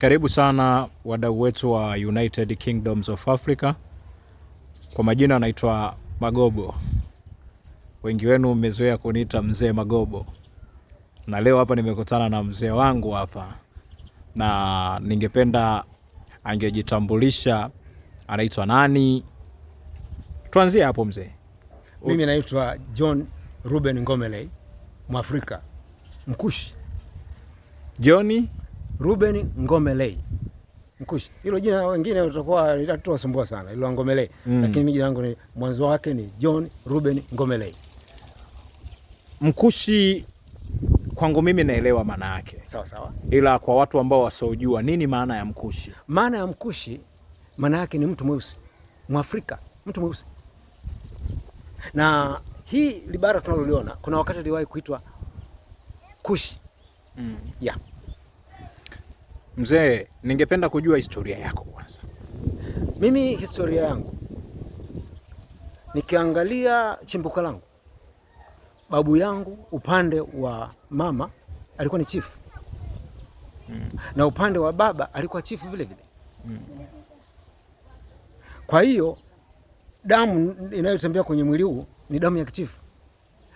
Karibu sana wadau wetu wa United Kingdoms of Africa. Kwa majina naitwa Magobo. Wengi wenu mmezoea kuniita mzee Magobo. Na leo hapa nimekutana na mzee wangu hapa. Na ningependa angejitambulisha anaitwa nani? Tuanzie hapo mzee. Mimi naitwa John Ruben Ngomeley, Mwafrika, Mkushi. John Ruben Ngomeley, Mkushi. Hilo jina wengine utakuwa litatusumbua sana, hilo Ngomeley. Lakini mimi jina langu ni mwanzo wake ni John Ruben Ngomeley. Mkushi kwangu mimi naelewa maana yake. Sawa sawa. Ila kwa watu ambao wasiojua nini maana ya Mkushi? Maana ya Mkushi maana yake ni mtu mweusi, Mwafrika, mtu mweusi. Na hii libara tunaloliona kuna wakati liwahi kuitwa Kushi. Yeah. Mzee, ningependa kujua historia yako kwanza. Mimi historia yangu, nikiangalia chimbuko langu, babu yangu upande wa mama alikuwa ni chifu. Na upande wa baba alikuwa chifu vile vile. Kwa hiyo damu inayotembea kwenye mwili huu ni damu ya kichifu.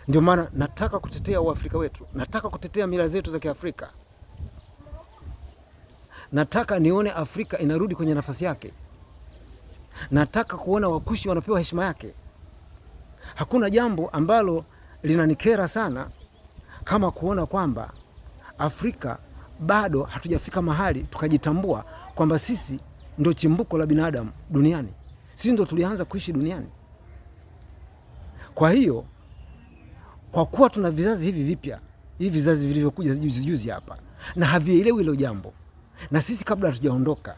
Ndio maana nataka kutetea Uafrika wetu, nataka kutetea mila zetu za Kiafrika. Nataka nione Afrika inarudi kwenye nafasi yake. Nataka kuona Wakushi wanapewa heshima yake. Hakuna jambo ambalo linanikera sana kama kuona kwamba Afrika bado hatujafika mahali tukajitambua kwamba sisi ndio chimbuko la binadamu duniani. Sisi ndio tulianza kuishi duniani. Kwa hiyo, kwa kuwa tuna vizazi hivi vipya, hivi vizazi vilivyokuja juzi hapa, na havielewi hilo jambo, na sisi kabla hatujaondoka,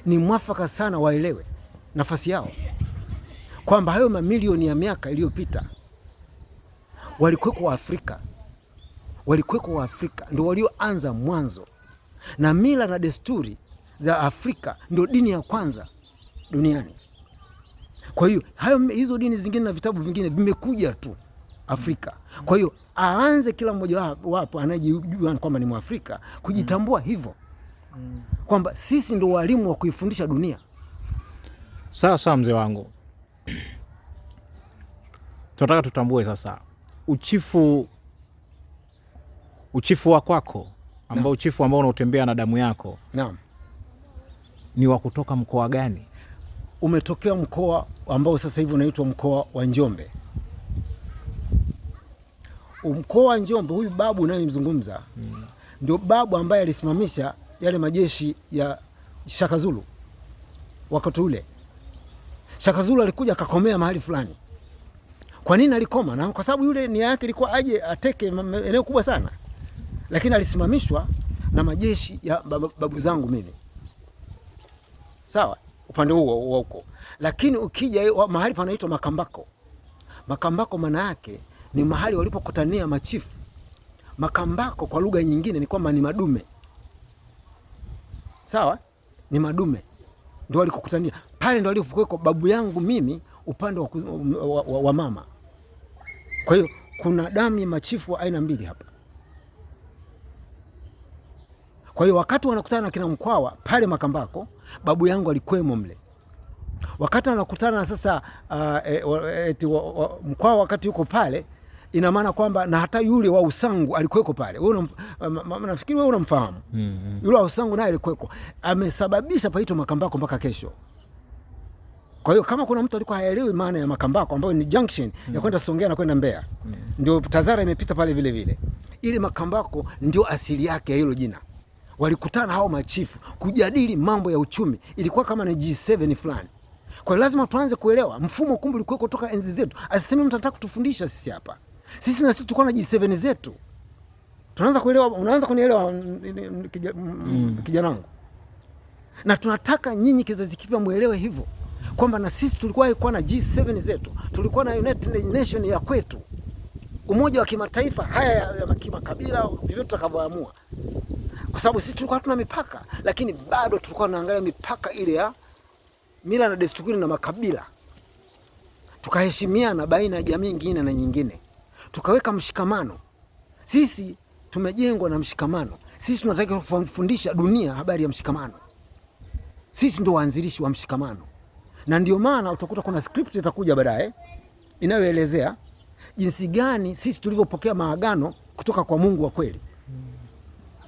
ni mwafaka sana waelewe nafasi yao, kwamba hayo mamilioni ya miaka iliyopita walikuweko wa Afrika ndio walioanza mwanzo, na mila na desturi za Afrika ndio dini ya kwanza duniani. Kwa hiyo hizo dini zingine na vitabu vingine vimekuja tu Afrika. Kwa hiyo aanze kila mmoja wapo anayejijua kwamba ni Mwafrika kujitambua hivyo, kwamba sisi ndio walimu wa kuifundisha dunia. Sawa mzee wangu. Tunataka tutambue sasa uchifu wa kwako ambao uchifu ambao unautembea na damu yako. Naam. Ni wa kutoka mkoa gani? Umetokea mkoa ambao sasa hivi unaitwa mkoa wa Njombe. Mkoa wa Njombe, huyu babu unayemzungumza ndio babu ambaye alisimamisha yale majeshi ya Shaka Zulu wakati ule. Shaka Zulu alikuja akakomea mahali fulani. Kwa nini alikoma? Na kwa sababu yule nia yake ilikuwa aje ateke eneo kubwa sana. Lakini alisimamishwa na majeshi ya babu zangu mimi. Sawa? Upande huo huko. Lakini ukija mahali panaitwa Makambako. Makambako maana yake ni mahali walipokutania machifu. Makambako kwa lugha nyingine ni kwamba ni madume. Sawa? Ni madume. Ndio walikokutania. Pale ndio alipokuwa babu yangu mimi upande wa mama. Kwa hiyo kuna damu ya machifu wa aina mbili hapa. Kwa hiyo wakati wanakutana na kina Mkwawa pale Makambako, babu yangu alikwemo mle. Wakati wanakutana na sasa Mkwawa wakati yuko pale, ina maana kwamba na hata yule wa Usangu alikuweko pale. Wewe nafikiri wewe unamfahamu. Yule wa Usangu naye alikuweko. Amesababisha paitwa Makambako mpaka kesho. Kwa hiyo kama kuna mtu alikuwa haelewi maana ya Makambako ambayo ni junction ya kwenda Songea na kwenda Mbeya, ndio Tazara imepita pale vile vile. Ile Makambako ndio asili yake ya hilo jina. Walikutana hao machifu kujadili mambo ya uchumi. Ilikuwa kama na G7 fulani. Kwa hiyo lazima tuanze kuelewa mfumo kumbe ulikuwa kutoka enzi zetu. Asiseme mtu anataka kutufundisha sisi hapa. Sisi na sisi tulikuwa na G7 zetu. Tunaanza kuelewa, unaanza kunielewa kijana wangu. Na tunataka nyinyi kizazi kipya muelewe hivyo, kwamba na sisi tulikuwa na G7 zetu. Tulikuwa na United Nation ya kwetu. Umoja wa kimataifa haya ya kimakabila vivyo tutakavyoamua. Kwa sababu sisi tulikuwa tuna mipaka, lakini bado tulikuwa tunaangalia mipaka ile ya mila na desturi na makabila. Tukaheshimiana baina ya jamii nyingine na nyingine. Tukaweka mshikamano. Sisi tumejengwa na mshikamano. Sisi tunataka kufundisha dunia habari ya mshikamano. Sisi ndio waanzilishi wa mshikamano, na ndio maana utakuta kuna script itakuja baadaye inayoelezea jinsi gani sisi tulivyopokea maagano kutoka kwa Mungu wa kweli,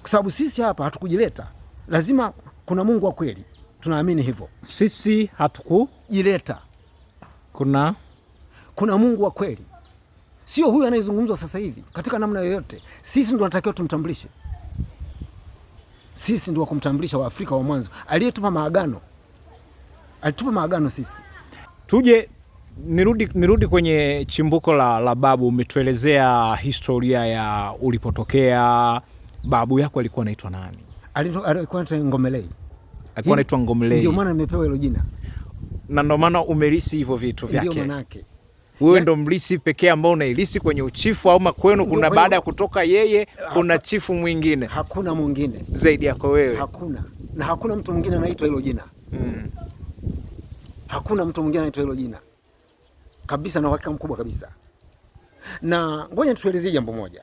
kwa sababu sisi hapa hatukujileta, lazima kuna Mungu wa kweli. Tunaamini hivyo, sisi hatukujileta, kuna Mungu wa kweli, sio huyu anayezungumzwa sasa hivi katika namna yoyote. Sisi ndio tunatakiwa tumtambulishe. Sisi ndio kumtambulisha Waafrika wa mwanzo aliyetupa maagano, alitupa maagano sisi. Tuje nirudi kwenye chimbuko la babu. Umetuelezea historia ya ulipotokea. Babu yako alikuwa anaitwa nani? Alikuwa anaitwa Ngomelei. Alikuwa anaitwa Ngomelei. Ndio maana nimepewa hilo jina. Na ndio maana umelisi hivyo vitu vyake. Ndio maana yake. Wewe ndo mlisi pekee ambao unailisi kwenye uchifu, au makwenu kuna baada ya kutoka yeye kuna chifu mwingine? Hakuna mwingine zaidi yako wewe. Hakuna. Na hakuna mtu mwingine anaitwa hilo jina. Hakuna mtu mwingine anaitwa hilo jina kabisa, na uhakika mkubwa kabisa. Na ngoja tuelezee jambo moja.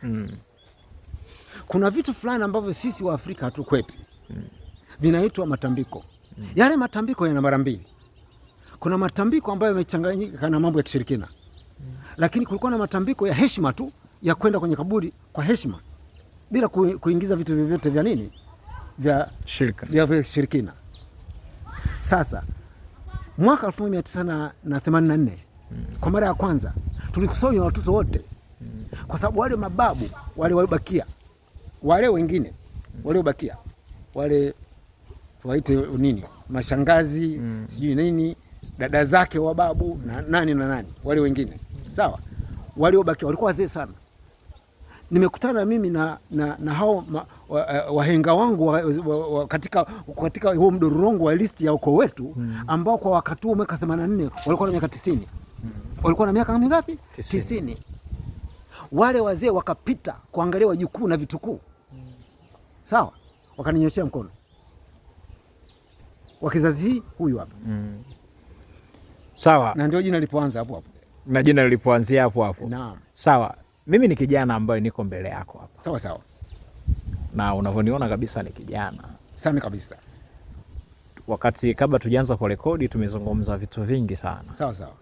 Kuna vitu fulani ambavyo sisi wa Afrika hatukwepi. Vinaitwa matambiko. Yale matambiko yana mara mbili. Kuna matambiko ambayo yamechanganyika na mambo ya kishirikina. Lakini kulikuwa na matambiko ya heshima tu, ya kwenda kwenye kaburi kwa heshima bila kuingiza vitu vyovyote vya nini, vya shirikina. Sasa mwaka 1984 kwa mara ya kwanza tulikusanya watoto wote, kwa sababu wale mababu waliobakia, wale wengine waliobakia, wale waite nini, mashangazi, sijui nini, dada zake wa babu na nani, wale wengine, sawa, waliobakia walikuwa wazee sana. Nimekutana mimi na hao wahenga wangu katika huo mdorongo wa listi ya ukoo wetu, ambao kwa wakati huo mwaka 84 walikuwa na miaka 90. Walikuwa na miaka mingapi? 90. Wale wazee wakapita kuangalia wajukuu na vitukuu, sawa, wakaninyoshea mkono, wa kizazi hii huyu hapa. Sawa. Na ndio jina lilipoanza hapo hapo. Na jina lilipoanzia hapo hapo. Naam. Sawa. Mimi ni kijana ambaye niko mbele yako hapa. Sawa sawa. Na unavyoniona kabisa ni kijana sana kabisa. Wakati kabla tujaanza kurekodi tumezungumza vitu vingi sana. Sawa sawa.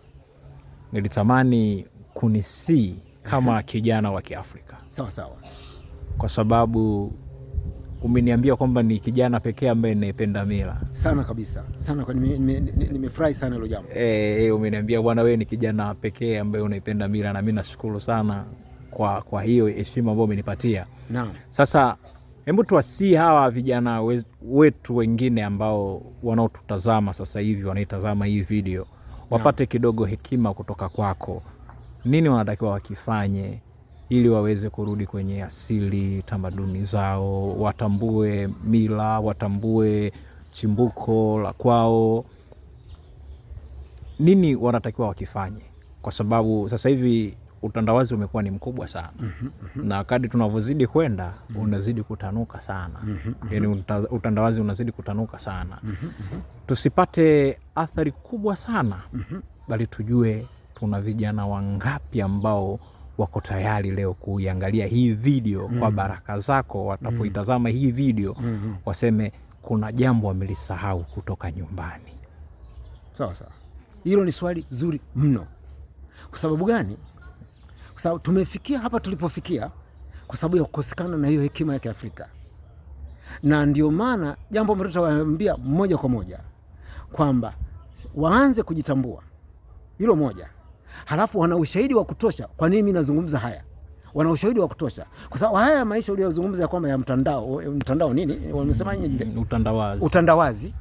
Nilitamani kunisi kama kijana wa Kiafrika. Sawa sawa. Kwa sababu umeniambia kwamba ni kijana pekee ambaye ninapenda mila. Sana kabisa. Sana, kwa nimefurahi sana hilo jambo. Umeniambia bwana, wewe ni kijana pekee ambaye unaipenda mila, na mimi nashukuru sana kwa hiyo heshima ambayo umenipatia. Naam. Sasa hebu tuwasii hawa vijana wetu wengine ambao wanaotutazama sasa hivi, wanaitazama hii video, wapate kidogo hekima kutoka kwako. Nini wanatakiwa wakifanye ili waweze kurudi kwenye asili, tamaduni zao, watambue mila, watambue chimbuko la kwao? Nini wanatakiwa wakifanye? Kwa sababu sasa hivi utandawazi umekuwa ni mkubwa sana. Na kadri tunavyozidi kwenda unazidi kutanuka sana. Yaani utandawazi unazidi kutanuka sana. Tusipate athari kubwa sana, bali tujue tuna vijana wangapi ambao wako tayari leo kuiangalia hii video kwa baraka zako. Watapoitazama hii video waseme kuna jambo wamelisahau kutoka nyumbani. Sawa sawa. Hilo ni swali zuri mno. Kwa sababu gani? Kwa sababu tumefikia hapa tulipofikia kwa sababu ya kukosekana na hiyo hekima ya Kiafrika. Na ndio maana jambo ambalo tutawaambia moja kwa moja kwamba waanze kujitambua. Hilo moja. Halafu wana ushahidi wa kutosha. Kwa nini mimi nazungumza haya? Wana ushahidi wa kutosha. Kwa sababu haya maisha uliyozungumza ya kwamba ya mtandao nini? Wamesema nini? Utandawazi.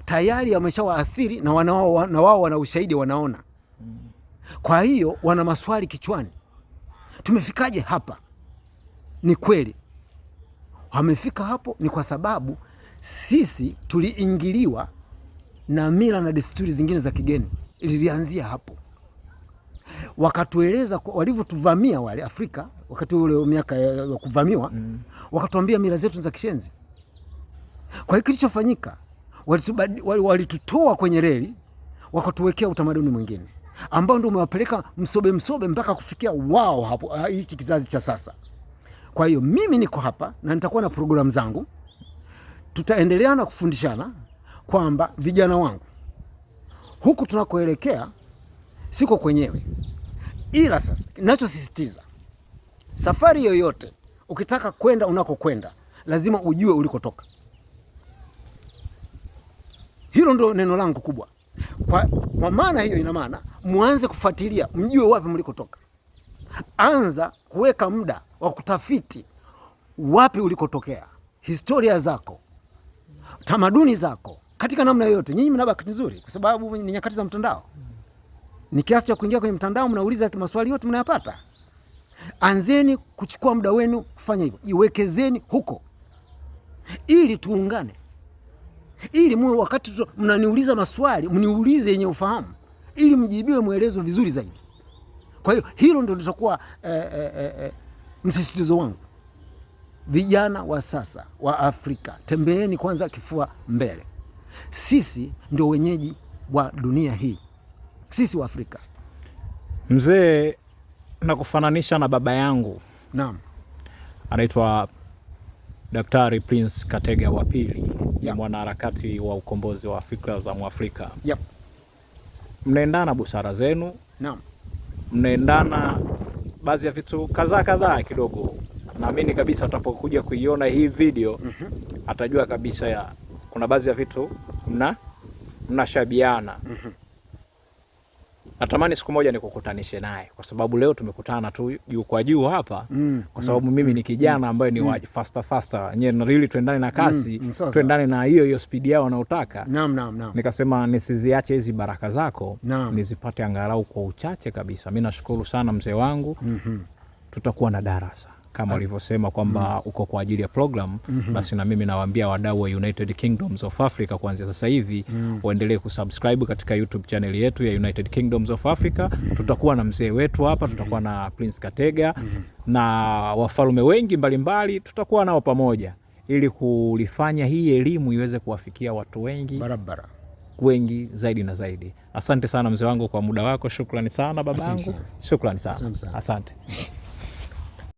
Tayari yameshawaathiri na wao wana ushahidi, wanaona. Kwa hiyo wana maswali kichwani. Tumefikaje hapa? Ni kweli wamefika hapo ni kwa sababu sisi tuliingiliwa na mila na desturi zingine za kigeni. Ilianzia hapo. Wakatueleza walivyotuvamia wale Afrika wakati ule miaka ya kuvamiwa, wakatuambia mila zetu za kishenzi. Kwa hiyo kilichofanyika, walitutoa kwenye reli, wakatuwekea utamaduni mwingine ambao ndio umewapeleka msobe mpaka kufikia wao hapo hichi kizazi cha sasa. Kwa hiyo mimi niko hapa na nitakuwa na programu zangu, tutaendelea na kufundishana kwamba vijana wangu huku tunakoelekea siko kwenyewe, ila sasa ninachosisitiza, safari yoyote ukitaka kwenda unakokwenda lazima ujue ulikotoka. Hilo ndio neno langu kubwa. Kwa maana hiyo, ina maana muanze kufuatilia, mjue wapi mlikotoka. Anza kuweka muda wa kutafiti wapi ulikotokea, historia zako, tamaduni zako, katika namna yoyote. Nyinyi mna bahati nzuri kwa sababu ni nyakati za mtandao. Ni kiasi cha kuingia kwenye mtandao, mnauliza maswali yote mnayapata. Anzeni kuchukua muda wenu kufanya hivyo, iwekezeni huko ili tuungane, ili muwe wakati mnaniuliza maswali mniulize yenye ufahamu, ili mjibiwe mwelezo vizuri zaidi. Kwa hiyo hilo ndio litakuwa msisitizo wangu. Vijana wa sasa wa Afrika, tembeeni kwanza kifua mbele. Sisi ndio wenyeji wa dunia hii, sisi wa Afrika. Mzee, nakufananisha na baba yangu. Naam. Anaitwa Daktari Prince Katega wa pili. Ni mwanaharakati wa ukombozi wa fikra za Mwafrika. Yep. Mnaendana busara zenu. Naam. Mnaendana baadhi ya vitu kadhaa kidogo. Naamini kabisa atapokuja kuiona hii video atajua kabisa kuna baadhi ya vitu mnashabiana. Natamani siku moja nikukutanishe naye, kwa sababu leo tumekutana tu juu kwa juu hapa, kwa sababu mimi ni kijana ambaye ni wa faster nyenye really tuendane na kasi, tuendane na hiyo speed yao wanaotaka. Naam. Nikasema nisiziache hizi baraka zako, nizipate angalau kwa uchache kabisa. Mimi nashukuru sana mzee wangu. Tutakuwa na darasa kama ulivyosema kwamba uko kwa ajili ya program. Basi na mimi nawaambia wadau wa United Kingdoms of Africa kuanzia sasa hivi waendelee kusubscribe katika YouTube channel yetu ya United Kingdoms of Africa. Tutakuwa na mzee wetu hapa, tutakuwa na Prince Katega na wafalme wengi mbalimbali, tutakuwa nao pamoja ili kulifanya hii elimu iweze kuwafikia watu wengi barabara, wengi zaidi na zaidi. Asante sana mzee wangu kwa muda wako. Shukrani sana babangu. Shukrani sana. Asante.